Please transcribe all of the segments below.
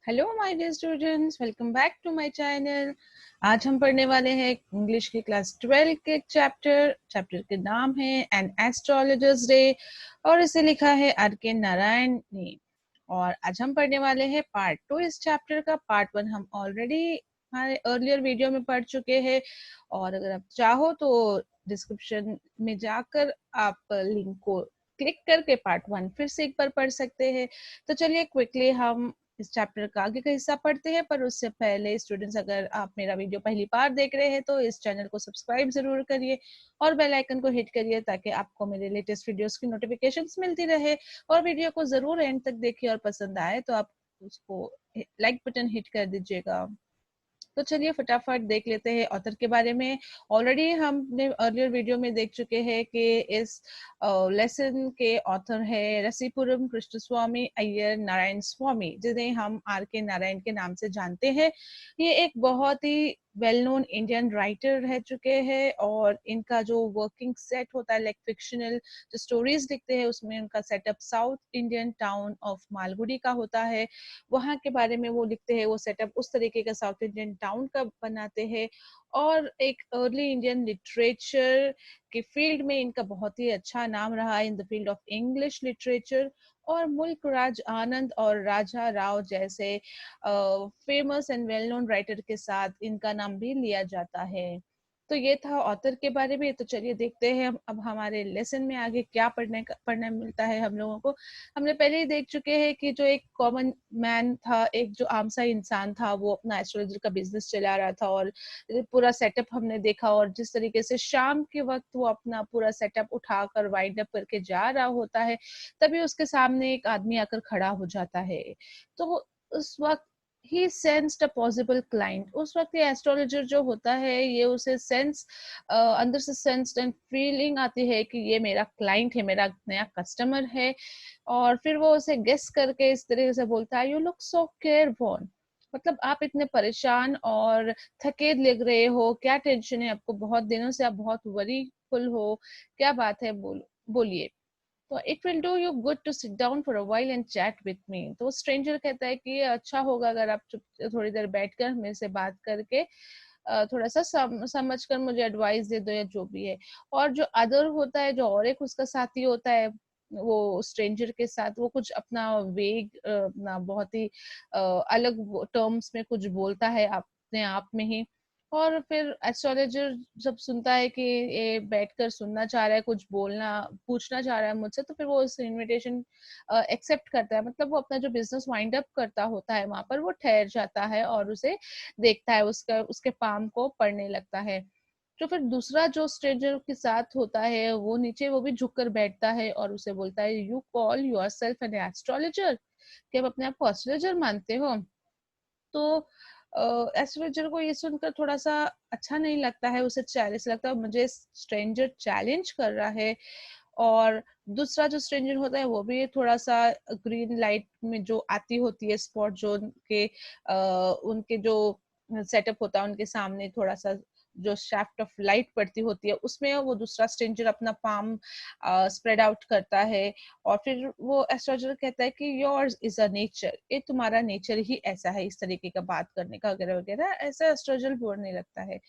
Hello my dear students, welcome back to my channel. आज हम पढ़ने वाले हैं इंग्लिश की क्लास 12 के चैप्टर के नाम है एन एस्ट्रोलॉजर्स डे और इसे लिखा है आर के नारायण ने। और आज हम पढ़ने वाले हैं पार्ट 2 इस चैप्टर का। पार्ट 1 हम ऑलरेडी हमारे अर्लियर वीडियो में पढ़ चुके हैं और अगर आप चाहो तो डिस्क्रिप्शन में जाकर आप लिंक को क्लिक करके पार्ट 1 फिर से एक बार पढ़ सकते हैं। तो चलिए क्विकली हम इस चैप्टर का आगे का हिस्सा पढ़ते हैं, पर उससे पहले स्टूडेंट्स, अगर आप मेरा वीडियो पहली बार देख रहे हैं तो इस चैनल को सब्सक्राइब जरूर करिए और बेल आइकन को हिट करिए ताकि आपको मेरे लेटेस्ट वीडियोस की नोटिफिकेशंस मिलती रहे। और वीडियो को जरूर एंड तक देखिए और पसंद आए तो आप उसको लाइक बटन हिट कर दीजिएगा। तो चलिए फटाफट देख लेते हैं ऑथर के बारे में। ऑलरेडी हमने अर्लियर वीडियो में देख चुके हैं कि इस लेसन के ऑथर है रसीपुरम कृष्णस्वामी अय्यर नारायण स्वामी, जिन्हें हम आर के नारायण के नाम से जानते हैं। ये एक बहुत ही वेल नोन इंडियन राइटर रह चुके हैं और इनका जो वर्किंग सेट होता है लाइक फिक्शनल जो स्टोरीज लिखते हैं उसमें उनका setup south Indian town of Malgudi का होता है। वहाँ के बारे में वो लिखते हैं, वो सेटअप उस तरीके का साउथ इंडियन टाउन का बनाते हैं। और एक अर्ली इंडियन लिटरेचर के फील्ड में इनका बहुत ही अच्छा नाम रहा in the field of English literature. और मुल्क राज आनंद और राजा राव जैसे famous and well known writer के साथ इनका नाम भी लिया जाता है। तो ये था ऑथर के बारे में। तो चलिए देखते हैं हम अब हमारे लेसन में आगे क्या पढ़ने मिलता है हम लोगों को। हमने पहले ही देख चुके हैं कि जो एक कॉमन मैन था, एक जो आम सा इंसान था, वो अपना एस्ट्रोलॉजर का बिजनेस चला रहा था और पूरा सेटअप हमने देखा। और जिस तरीके से शाम के वक्त वो अपना पूरा सेटअप उठाकर वाइंड अप करके जा रहा होता है, तभी उसके सामने एक आदमी आकर खड़ा हो जाता है। तो उस वक्त ही सेंस्ड अ पॉसिबल क्लाइंट। उस वक्त ये एस्ट्रोलॉजर जो होता है ये उसे अंदर से सेंस्ड एंड फीलिंग आती है कि ये मेरा क्लाइंट है, मेरा नया कस्टमर है। और फिर वो उसे गेस करके इस तरीके से बोलता है, यू लुक सो केयरफुल, मतलब आप इतने परेशान और थके लग रहे हो, क्या टेंशन है आपको, बहुत दिनों से आप बहुत वरीफुल हो, क्या बात है, बोलिए। तो it will do you good to sit down for a while and chat with me. तो स्ट्रेंजर कहता है कि ये अच्छा होगा अगर आप चुप थोड़ी देर बैठकर मेरे से बात करके थोड़ा सा समझ कर मुझे एडवाइस दे दो या जो भी है। और जो अदर होता है, जो और एक उसका साथी होता है, वो स्ट्रेंजर के साथ वो कुछ अपना वेग अपना बहुत ही अलग टर्म्स में कुछ बोलता है अपने आप में ही। और फिर एस्ट्रोलॉजर जब सुनता है कि ये बैठकर सुनना चाह रहा है, कुछ बोलना पूछना चाह रहा है मुझसे, तो फिर वो उस इनविटेशन एक्सेप्ट करता है। मतलब वो अपना जो बिजनेस वाइंड अप करता होता है वहां पर वो ठहर जाता है और उसे देखता है, उसका उसके पाम को पढ़ने लगता है। तो फिर दूसरा जो स्ट्रेंजर के साथ होता है वो नीचे वो भी झुककर बैठता है और उसे बोलता है, you call yourself an astrologer, कि आप अपने आप को एस्ट्रोलॉजर मानते हो। तो एस्ट्रोलॉजर को ये सुनकर थोड़ा सा अच्छा नहीं लगता है, उसे चैलेंज लगता है, मुझे स्ट्रेंजर चैलेंज कर रहा है। और दूसरा जो स्ट्रेंजर होता है वो भी थोड़ा सा ग्रीन लाइट में जो आती होती है स्पॉट जोन के उनके जो सेटअप होता है उनके सामने थोड़ा सा जो शाफ्ट ऑफ लाइट पड़ती होती है उसमें वो दूसरा स्ट्रेंजर अपना पाम स्प्रेड आउट करता है। और फिर वो एस्ट्रोलॉजर कहता है कि योर्स इज अ नेचर, ये तुम्हारा नेचर ही ऐसा है, इस तरीके का बात करने का वगैरह वगैरह, ऐसा एस्ट्रोलॉजर बोलने लगता है।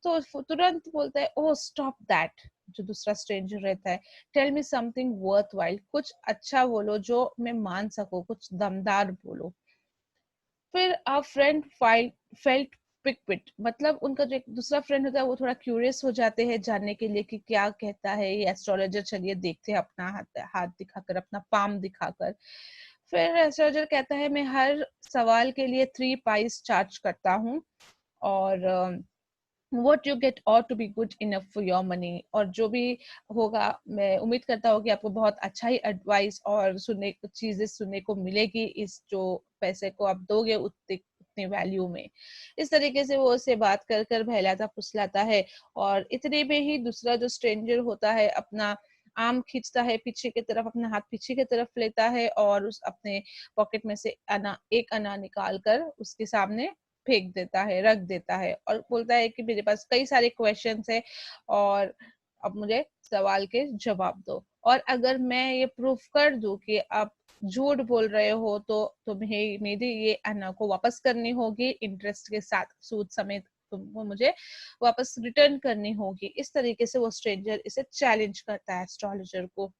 तो तुरंत बोलता है, ओह स्टॉप दैट, जो दूसरा स्ट्रेंजर रहता है, tell me something worthwhile, कुछ अच्छा बोलो जो मैं मान सकूं, कुछ दमदार बोलो। फिर आ फ्रेंड फेल्ट पिकविट, मतलब उनका जो एक दूसरा फ्रेंड होता है वो थोड़ा क्यूरियस हो जाते हैं जानने के लिए कि क्या कहता है ये एस्ट्रोलॉजर, चलिए देखते हैं अपना हाथ दिखाकर, अपना पाम दिखाकर। फिर एस्ट्रोलॉजर कहता है, मैं हर सवाल के लिए 3 पाइस चार्ज करता हूँ और what you get ought to be good enough for your money। और जो भी होगा मैं उम्मीद करता हूँ कि आपको बहुत अच्छा ही एडवाइस और चीजें सुनने को मिलेगी, इस जो पैसे को आप दोगे उतने उतनी वैल्यू में। इस तरीके से वो उसे बात कर कर बहलाता फुसलाता है। और इतने में ही दूसरा जो स्ट्रेंजर होता है अपना आम खींचता है पीछे की तरफ, अपना हाथ पीछे की तरफ लेता है और उस अपने पॉकेट में से एक अना निकाल कर उसके सामने फेंक देता है, रख देता है और बोलता है कि मेरे पास कई सारे क्वेश्चंस है और अब मुझे सवाल के जवाब दो। और अगर मैं ये प्रूफ कर दूं कि आप झूठ बोल रहे हो तो तुम्हें मेरी ये अना को वापस करनी होगी, इंटरेस्ट के साथ, सूद समेत तुमको मुझे वापस रिटर्न करनी होगी। इस तरीके से वो स्ट्रेंजर इसे चैलेंज करता है एस्ट्रोलॉजर को।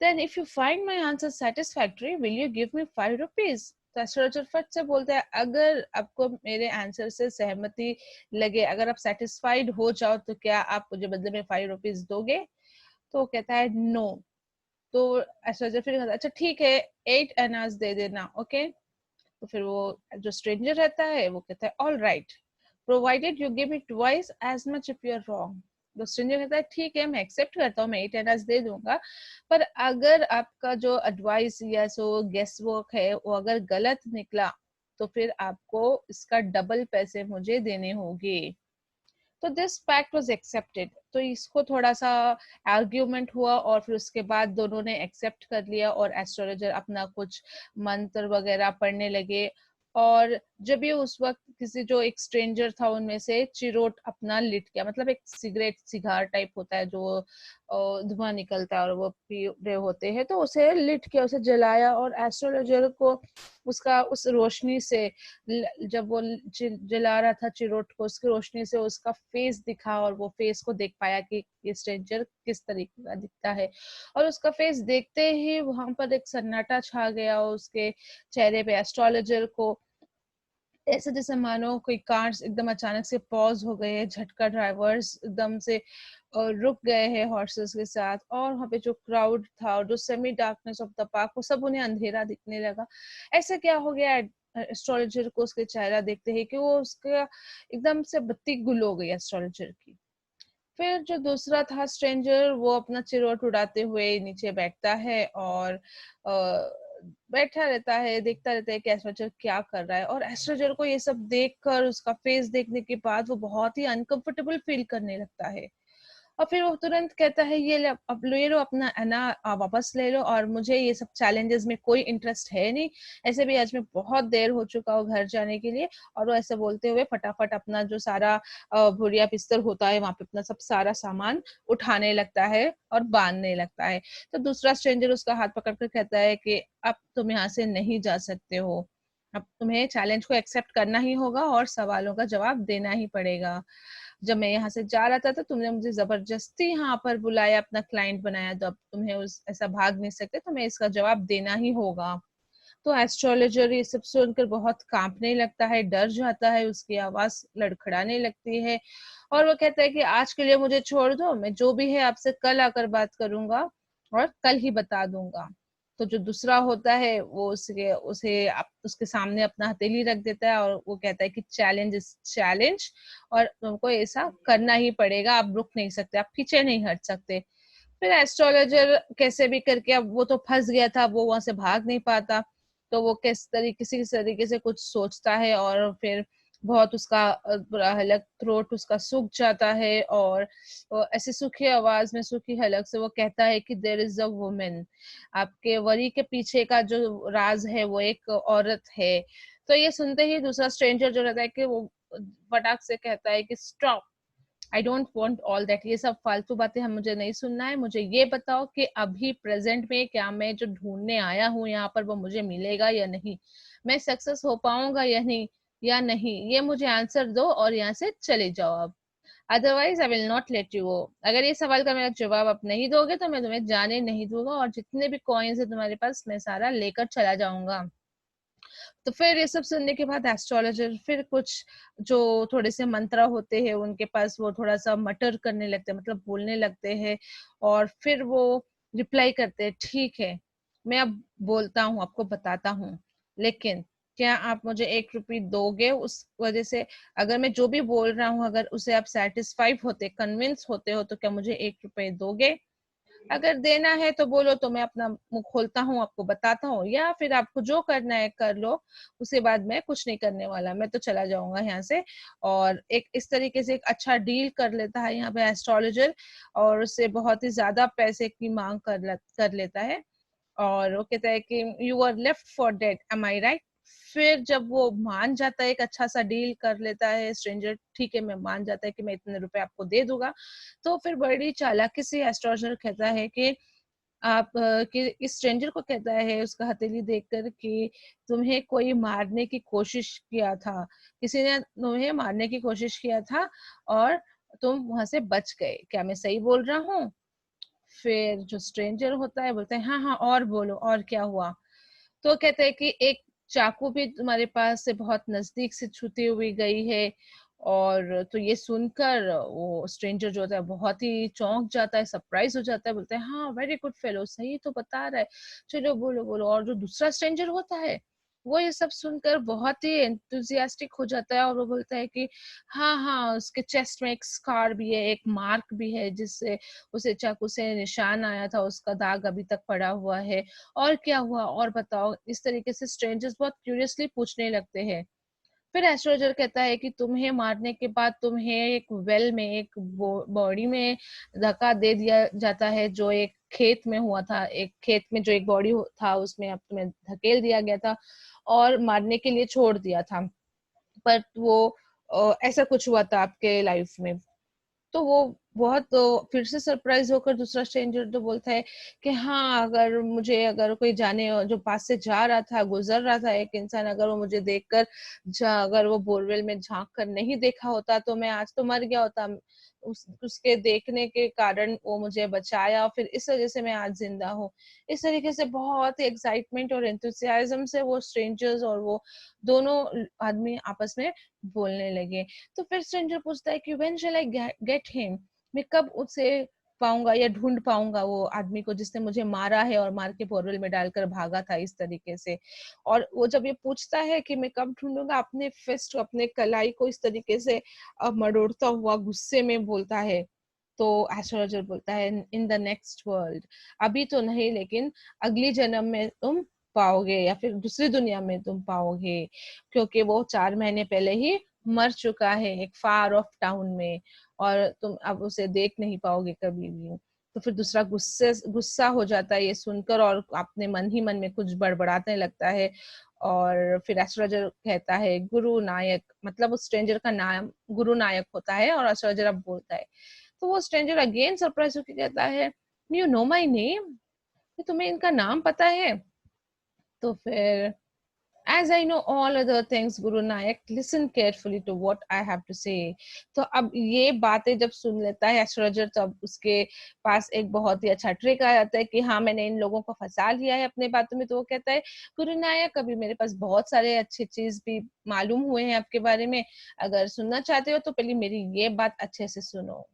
Then if you find my answer satisfactory, will you give me 5 rupees? तो एस्ट्रोलॉजर फट से बोलता है, अगर आपको मेरे आंसर से सहमति लगे, अगर आप सेटिस्फाइड हो जाओ, तो क्या आप मुझे बदले में 5 रुपीज दोगे? तो वो कहता है नो। तो एस्ट्रोलॉजर फिर कहता है अच्छा ठीक है, 8 एनास दे देना, ओके। तो फिर वो जो स्ट्रेंजर रहता है वो कहता है all right, provided you give me twice as much if you are wrong. तो स्ट्रेंजर कहता है ठीक है, मैं एक्सेप्ट करता हूँ, मैं 8 एनास दे दूंगा, पर अगर आपका जो एडवाइस या सो गेस वर्क है वो अगर गलत निकला, तो फिर आपको इसका डबल पैसे मुझे देने होंगे। तो दिस पैक्ट वाज एक्सेप्टेड। तो इसको थोड़ा सा आर्ग्यूमेंट हुआ और फिर उसके बाद दोनों ने एक्सेप्ट कर लिया और एस्ट्रोलॉजर अपना कुछ मंत्र वगैरह पढ़ने लगे। और जब भी उस वक्त किसी जो एक स्ट्रेंजर था उनमें से चिरोट अपना लिट गया, मतलब एक सिगरेट सिगार टाइप होता है जो धुआं निकलता है और वो पी रहे होते हैं, तो उसे लिट के उसे जलाया और एस्ट्रोलॉजर को उसका उस रोशनी से जब वो जला रहा था चिरोट को, उसकी रोशनी से उसका फेस दिखा और वो फेस को देख पाया कि ये स्ट्रेंजर किस तरीके का दिखता है। और उसका फेस देखते ही वहां पर एक सन्नाटा छा गया उसके चेहरे पे। एस्ट्रोलॉजर को ऐसे जैसे मानो कोई कार्स एकदम अचानक से पॉज हो गए हैं, झटका ड्राइवर्स एकदम से रुक गए हैं हॉर्सेस के साथ, और वहाँ पे जो क्राउड था और जो semi darkness of the park, वो सब उन्हें अंधेरा दिखने लगा। ऐसा क्या हो गया एस्ट्रोलॉजर को उसके चेहरा देखते ही कि वो उसका एकदम से बत्ती गुल हो गई एस्ट्रोलॉजर की। फिर जो दूसरा था स्ट्रेंजर, वो अपना चिरोट उड़ाते हुए नीचे बैठता है और बैठा रहता है, देखता रहता है कि एस्ट्रोलॉजर क्या कर रहा है। और एस्ट्रोलॉजर को ये सब देखकर, उसका फेस देखने के बाद वो बहुत ही अनकंफर्टेबल फील करने लगता है। और फिर वो तुरंत कहता है ये ले, अब ले लो अपना है ना, वापस ले लो, और मुझे ये सब चैलेंजेस में कोई इंटरेस्ट है नहीं। ऐसे भी आज मैं बहुत देर हो चुका हूँ घर जाने के लिए। और वो ऐसे बोलते हुए फटाफट अपना जो सारा बोरिया बिस्तर होता है वहां पे अपना सब सारा सामान उठाने लगता है और बांधने लगता है। तो दूसरा स्ट्रेंजर उसका हाथ पकड़ कर कहता है कि अब तुम यहाँ से नहीं जा सकते हो, अब तुम्हें चैलेंज को एक्सेप्ट करना ही होगा और सवालों का जवाब देना ही पड़ेगा। जब मैं यहाँ से जा रहा था तो तुमने मुझे जबरदस्ती यहाँ पर बुलाया, अपना क्लाइंट बनाया, तो अब तुम्हें उस ऐसा भाग नहीं सकते, तुम्हें इसका जवाब देना ही होगा। तो एस्ट्रोलॉजर ये सब सुनकर बहुत कांपने लगता है, डर जाता है, उसकी आवाज लड़खड़ाने लगती है और वो कहता है कि आज के लिए मुझे छोड़ दो, मैं जो भी है आपसे कल आकर बात करूंगा और कल ही बता दूंगा। तो जो दूसरा होता है वो उसके उसे उसके सामने अपना हथेली रख देता है और वो कहता है कि चैलेंज इज चैलेंज, और तुमको ऐसा करना ही पड़ेगा, आप रुक नहीं सकते, आप पीछे नहीं हट सकते। फिर एस्ट्रोलॉजर कैसे भी करके, अब वो तो फंस गया था, वो वहां से भाग नहीं पाता, तो वो किसी तरीके से कुछ सोचता है और फिर बहुत उसका बुरा हालत, थ्रोट उसका सूख जाता है और ऐसी सूखी आवाज में, सूखी हलक से वो कहता है कि देयर इज अ वुमन, आपके वरी के पीछे का जो राज है वो एक औरत है। तो ये सुनते ही दूसरा स्ट्रेंजर जो रहता है कि वो फटाक से कहता है कि stop, I don't want all that, ये सब फालतू बातें हम मुझे नहीं सुनना है, मुझे ये बताओ कि अभी प्रेजेंट में क्या मैं जो ढूंढने आया हूँ यहाँ पर वो मुझे मिलेगा या नहीं, मैं सक्सेस हो पाऊंगा या नहीं, ये मुझे आंसर दो और यहाँ से चले जाओ अब, otherwise I will not let you go. अगर ये सवाल का मेरा जवाब आप नहीं दोगे तो मैं तुम्हें जाने नहीं दूंगा और जितने भी कॉइन्स है तुम्हारे पास मैं सारा लेकर चला जाऊंगा। तो फिर ये सब सुनने के बाद एस्ट्रोलॉजर फिर कुछ जो थोड़े से मंत्र होते हैं उनके पास, वो थोड़ा सा मटर करने लगते हैं, मतलब बोलने लगते हैं, और फिर वो रिप्लाई करते हैं ठीक है, मैं अब बोलता हूँ, आपको बताता हूँ, लेकिन क्या आप मुझे 1 रुपये दोगे? उस वजह से अगर मैं जो भी बोल रहा हूँ अगर उसे आप सेटिस्फाइड होते, कन्विंस होते हो, तो क्या मुझे 1 रुपये दोगे? अगर देना है तो बोलो, तो मैं अपना मुंह खोलता हूँ, आपको बताता हूँ, या फिर आपको जो करना है कर लो, उसके बाद मैं कुछ नहीं करने वाला, मैं तो चला जाऊंगा यहाँ से। और एक इस तरीके से एक अच्छा डील कर लेता है यहाँ पे एस्ट्रोलॉजर, और उससे बहुत ही ज्यादा पैसे की मांग कर लेता है। और वो कहता है कि you are left for dead, am I right? फिर जब वो मान जाता है, एक अच्छा सा डील कर लेता है स्ट्रेंजर, ठीक है मैं मान जाता है कि मैं इतने रुपए आपको दे दूंगा, तो फिर बड़ी चालाकी से एस्ट्रोलॉजर कहता है कि आप कि इस स्ट्रेंजर को कहता है उसका हथेली देखकर कि तुम्हें कोई मारने की कोशिश किया था, किसी ने तुम्हें मारने की कोशिश किया था और तुम वहां से बच गए, क्या मैं सही बोल रहा हूँ? फिर जो स्ट्रेंजर होता है बोलता है हाँ हाँ और बोलो और क्या हुआ। तो कहते हैं कि एक चाकू भी तुम्हारे पास से बहुत नजदीक से छूती हुई गई है। और तो ये सुनकर वो स्ट्रेंजर जो होता है बहुत ही चौंक जाता है, सरप्राइज हो जाता है, बोलता है हाँ वेरी गुड फेलो, सही तो बता रहा है, चलो बोलो बोलो। और जो दूसरा स्ट्रेंजर होता है वो ये सब सुनकर बहुत ही एंथुजियास्टिक हो जाता है और वो बोलता है कि हाँ हाँ उसके चेस्ट में एक स्कार भी है, एक मार्क भी है जिससे उसे चाकू से निशान आया था, उसका दाग अभी तक पड़ा हुआ है, और क्या हुआ और बताओ। इस तरीके से स्ट्रेंजर्स बहुत क्यूरियसली पूछने लगते हैं। फिर एस्ट्रोलॉजर कहता है कि तुम्हें मारने के बाद तुम्हें एक वेल में, एक बॉडी में धक्का दे दिया जाता है, जो एक खेत में हुआ था, एक खेत में जो एक बॉडी था उसमें अब तुम्हें धकेल दिया गया था और मारने के लिए छोड़ दिया था। पर वो ऐसा कुछ हुआ था आपके लाइफ में। तो वो बहुत फिर से सरप्राइज होकर दूसरा स्ट्रेंजर तो बोलता है कि हाँ अगर मुझे, अगर कोई जाने जो पास से जा रहा था, गुजर रहा था एक इंसान, अगर वो मुझे देखकर अगर वो बोरवेल में झांक कर नहीं देखा होता तो मैं आज तो मर गया होता। उसके देखने के कारण वो मुझे बचाया, फिर इस वजह से मैं आज जिंदा हूँ। इस तरीके से बहुत एक्साइटमेंट और एंथुसियाज्म से वो स्ट्रेंजर्स और वो दोनों आदमी आपस में बोलने लगे। तो फिर स्ट्रेंजर पूछता है कि when shall I get him, मैं कब उसे पाऊंगा या ढूंढ पाऊंगा वो आदमी को जिसने मुझे मारा है और मार के बोरवेल में डालकर भागा था इस तरीके से। और वो जब ये पूछता है कि मैं कब ढूंढूंगा, अपने फिस्ट, अपने कलाई को इस तरीके से मरोड़ता हुआ गुस्से में बोलता है। तो एस्ट्रोलॉजर बोलता है इन द नेक्स्ट वर्ल्ड, अभी तो नहीं लेकिन अगली जन्म में तुम पाओगे या फिर दूसरी दुनिया में तुम पाओगे, क्योंकि वो 4 महीने पहले ही मर चुका है एक फार ऑफ टाउन में और तुम अब उसे देख नहीं पाओगे कभी भी। तो फिर दूसरा गुस्सा हो जाता है ये सुनकर और अपने मन ही मन में कुछ बड़बड़ाने लगता है। और फिर एस्ट्रोलॉजर कहता है गुरु नायक, मतलब उस स्ट्रेंजर का नाम गुरु नायक होता है, और एस्ट्रोलॉजर अब बोलता है। तो वो स्ट्रेंजर अगेन सरप्राइज होकर कहता है यू नो माई नेम, तुम्हें इनका नाम पता है? तो फिर As I know all other things, Guru Nayak, listen carefully to what I have to say. तो अब ये बातें जब सुन लेता है एस्ट्रोलॉजर, तो अब उसके पास एक बहुत ही अच्छा ट्रिक आ जाता है कि हाँ मैंने इन लोगों को फंसा लिया है अपने बातों में। तो वो कहता है गुरु नायक अभी मेरे पास बहुत सारे अच्छे चीज भी मालूम हुए हैं आपके बारे में, अगर सुनना चाहते हो तो पहले मेरी ये बात अच्छे से सुनो।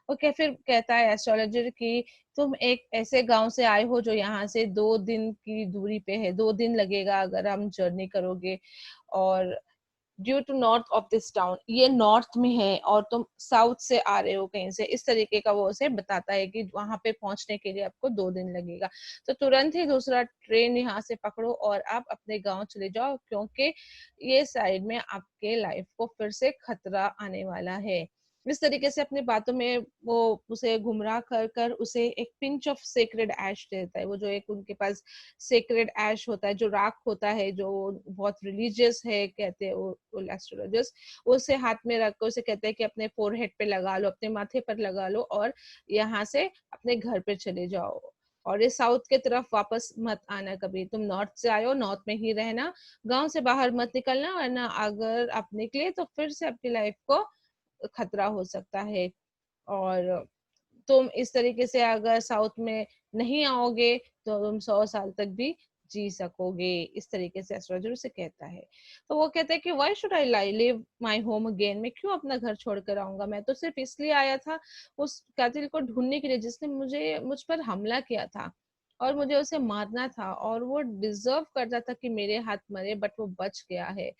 ओके, फिर कहता है एस्ट्रोलॉजर कि तुम एक ऐसे गांव से आए हो जो यहाँ से 2 दिन की दूरी पे है, 2 दिन लगेगा अगर हम जर्नी करोगे। और due to north of this town, ये नॉर्थ में है और तुम साउथ से आ रहे हो कहीं से, इस तरीके का वो उसे बताता है कि वहां पे पहुंचने के लिए आपको 2 दिन लगेगा। तो तुरंत ही दूसरा ट्रेन यहाँ से पकड़ो और आप अपने गांव चले जाओ, क्योंकि ये साइड में आपके लाइफ को फिर से खतरा आने वाला है। इस तरीके से अपनी बातों में वो उसे गुमराह कर कर उसे एक पिंच ऑफ सेक्रेड ऐश देता है। वो जो एक उनके पास सेक्रेड ऐश होता है, जो राख होता है, जो बहुत रिलीजियस है कहते हैं वो एस्ट्रोलॉजर्स, उसे हाथ में रख कर उसे कहते हैं कि अपने फोरहेड पे लगा लो, अपने माथे पर लगा लो और यहाँ से अपने घर पे चले जाओ। और ये साउथ के तरफ वापस मत आना कभी, तुम नॉर्थ से आए हो नॉर्थ में ही रहना, गांव से बाहर मत निकलना, वरना अगर आप निकले तो फिर से आपकी लाइफ को खतरा हो सकता है। और तुम इस तरीके से अगर साउथ में नहीं आओगे तो तुम 100 साल तक भी जी सकोगे, इस तरीके से एस्ट्रोलॉजर उसे कहता है। तो वो कहता है कि why should I lie live my home again, मैं क्यों अपना घर छोड़कर आऊंगा, मैं तो सिर्फ इसलिए आया था उस कातिल को ढूंढने के लिए जिसने मुझ पर हमला किया था और मुझे उसे मारना था, और वो डिजर्व करता था कि मेरे हाथ मरे, बट वो बच गया है।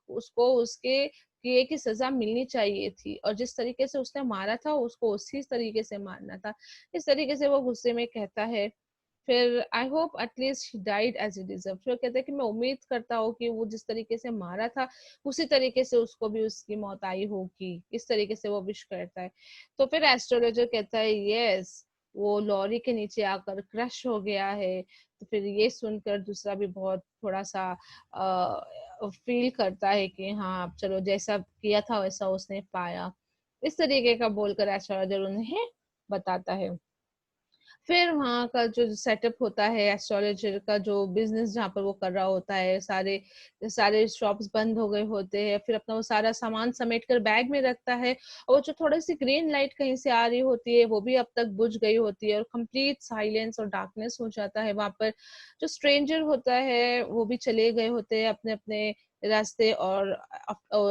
उसको उसके किए की सजा मिलनी चाहिए थी और जिस तरीके से उसने मारा था उसको उसी तरीके से मारना था। इस तरीके से वो गुस्से में कहता है। फिर I hope at least he died as he deserve, फिर कहते हैं कि मैं उम्मीद करता हूँ कि वो जिस तरीके से मारा था उसी तरीके से उसको भी उसकी मौत आई होगी, इस तरीके से वो विश करता है। तो फिर एस्ट्रोलॉजर कहता है यस, वो लॉरी के नीचे आकर क्रश हो गया है। तो फिर ये सुनकर दूसरा भी बहुत थोड़ा सा फील करता है कि हाँ चलो जैसा किया था वैसा उसने पाया, इस तरीके का बोलकर एस्ट्रोलॉजर उन्हें बताता है। फिर वहाँ का जो सेटअप होता है एस्ट्रोलॉजर का, जो बिज़नेस जहाँ पर वो कर रहा होता है, सारे सारे शॉप्स बंद हो गए होते हैं। फिर अपना वो सारा सामान समेट कर बैग में रखता है, और जो थोड़ी-सी ग्रीन लाइट कहीं से आ रही होती है, वो भी अब तक बुझ गई होती है और कंप्लीट साइलेंस और डार्कनेस हो जाता है वहाँ पर। जो स्ट्रेंजर होता है, वो भी चले गए होते हैं अपने-अपने रास्ते, और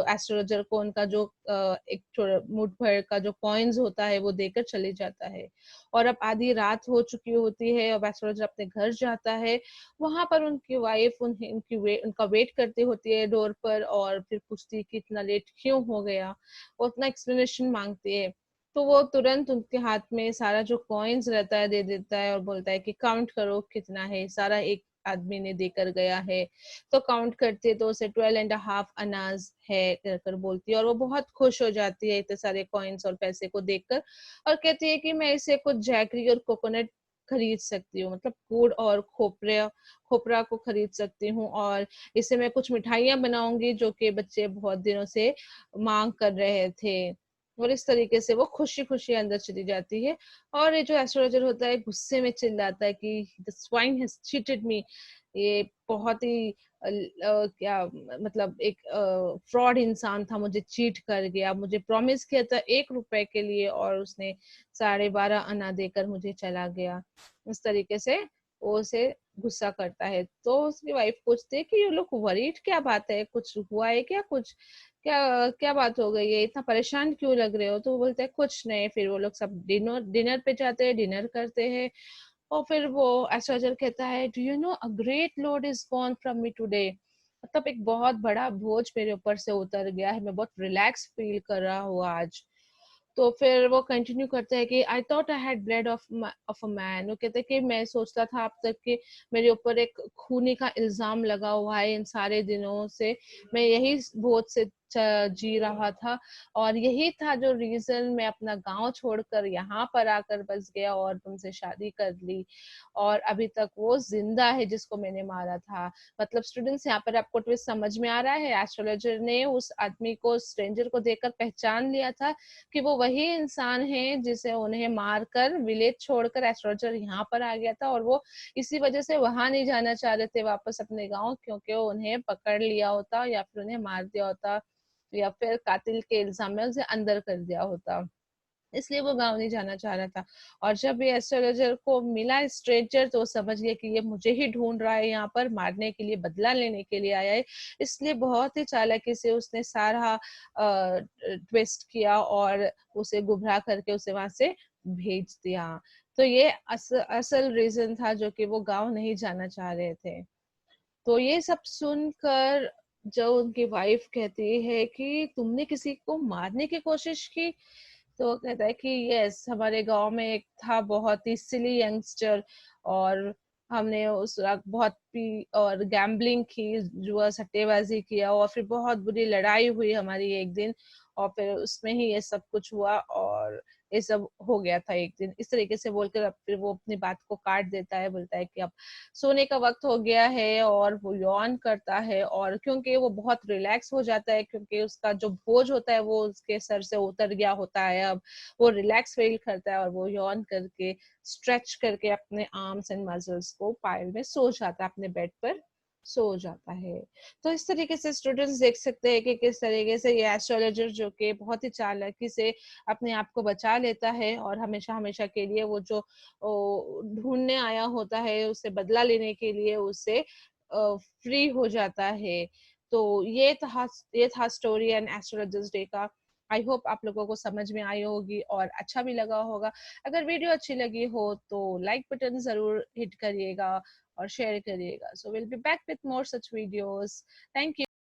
एस्ट्रोलॉजर को उनका जो एक थोड़ा मुठ भर का जो कॉइन्स होता है, वो देकर चले जाता है। और अब आधी रात हो चुकी होती है, अब एस्ट्रोलॉजर अपने घर जाता है। वहाँ पर उनकी वाइफ उनका वेट करती होती है डोर पर, और फिर पूछती है कि इतना लेट क्यों हो गया? वो अपना एक्सप्लेनेशन माँगती है। तो वो तुरंत उनके हाथ में सारा जो कॉइन्स रहता है दे देता है, और बोलता है कि काउंट करो कितना है? सारा एक आदमी ने देकर गया है। तो काउंट करती है तो उसे 12 एंड अ हाफ अनाज़ है कहकर बोलती है, और वो बहुत खुश हो जाती है इतने सारे कॉइन्स और पैसे को देखकर, और कहती है कि मैं इससे कुछ जैगरी और कोकोनट खरीद सकती हूँ, मतलब गुड़ और खोपरा को खरीद सकती हूँ, और इससे मैं कुछ मिठाइयाँ बनाऊँगी जो कि बच्चे बहुत दिनों से माँग कर रहे थे। और इस तरीके से वो खुशी-खुशी अंदर चली जाती है, और ये जो एस्ट्रोलॉजर होता है गुस्से में चिल्लाता है कि द स्वाइन हैज़ चीटेड मी। ये बहुत ही क्या मतलब एक फ्रॉड इंसान था, मुझे चीट कर गया, मुझे प्रॉमिस किया था ₹1 के लिए, और उसने 12.5 आना देकर मुझे चला गया। इस तरीके से वो उसे गुस्सा करता है। तो उसकी वाइफ पूछती है कि यू लुक वरीड, क्या बात है? कुछ हुआ है क्या कुछ? क्या क्या बात हो गई है? इतना परेशान क्यों लग रहे हो? तो वो बोलता है कुछ नहीं। फिर वो लोग सब डिनर डिनर पे जाते हैं, डिनर करते हैं, और फिर वो एस्ट्रोलॉजर कहता है, do you know a great load is gone from me today. मतलब एक बहुत बड़ा बोझ मेरे ऊपर से उतर गया है, मैं बहुत रिलैक्स फील कर रहा हूँ आज। तो फिर वो कंटिन्यू करते हैं कि I thought I had blood of a man. वो कहते हैं कि मैं सोचता था अब तक कि मेरे ऊपर एक खूनी का इल्जाम लगा हुआ है इन सारे दिनों से, मैं यही बोझ से जी रहा था, और यही था जो रीजन मैं अपना गांव छोड़कर यहाँ पर आकर बस गया और तुमसे शादी कर ली, और अभी तक वो जिंदा है जिसको मैंने मारा था। मतलब स्टूडेंट्स, यहाँ पर आपको ट्विस्ट समझ में आ रहा है, एस्ट्रोलॉजर ने उस आदमी को, स्ट्रेंजर को देखकर पहचान लिया था कि वो वही इंसान है जिसे उन्हें मारकर विलेज छोड़कर एस्ट्रोलॉजर यहाँ पर आ गया था, और वो इसी वजह से वहां नहीं जाना चाह रहे थे वापस अपने गांव, क्योंकि उन्हें पकड़ लिया होता या फिर उन्हें मार दिया होता, या फिर कातिल के इल्जाम में उसे अंदर कर दिया होता, इसलिए वो गाँव नहीं जाना चाह रहा था। और जब ये एस्ट्रोलॉजर को मिला स्ट्रेंजर, तो वो समझ गया कि ये मुझे ही ढूँढ रहा है, यहाँ पर मारने के लिए, बदला लेने के लिए आया है। इसलिए बहुत ही चालाकी से उसने सारा ट्विस्ट किया और उसे गुमराह करके उसे वहाँ से भेज दिया। तो ये असल रीज़न था जो कि वो गाँव नहीं जाना चाह रहे थे। तो ये सब सुनकर जो उनकी वाइफ कहती है कि तुमने किसी को मारने की कोशिश की? तो कहता है कि यस, हमारे गांव में एक था बहुत ही सिली यंगस्टर, और हमने उस वक्त बहुत पी और गैम्बलिंग की, जुआ सट्टेबाजी किया, और फिर बहुत बुरी लड़ाई हुई हमारी एक दिन, और फिर उसमें ही ये सब कुछ हुआ, और ये सब हो गया था एक दिन। इस तरीके से बोलकर अब फिर वो अपनी बात को काट देता है, बोलता है कि अब सोने का वक्त हो गया है, और वो यौन करता है, और क्योंकि वो बहुत रिलैक्स हो जाता है, क्योंकि उसका जो बोझ होता है वो उसके सर से उतर गया होता है, अब वो रिलैक्स फील करता है, और वो यौन करके स्ट्रेच करके अपने आर्म्स एंड मसल्स को पायल में सो जाता है, अपने बेड पर सो जाता है। तो इस तरीके से स्टूडेंट्स देख सकते हैं कि किस तरीके से ये एस्ट्रोलॉजर जो कि बहुत ही चालाकी से अपने आप को बचा लेता है, और हमेशा हमेशा के लिए वो जो ढूंढने आया होता है उससे बदला लेने के लिए उसे फ्री हो जाता है। तो ये था स्टोरी एंड एस्ट्रोलॉजर्स डे का। आई होप आप लोगों को समझ में आई होगी और अच्छा भी लगा होगा। अगर वीडियो अच्छी लगी हो तो लाइक बटन जरूर हिट करिएगा और शेयर करिएगा। So will be back with more such videos. Thank you.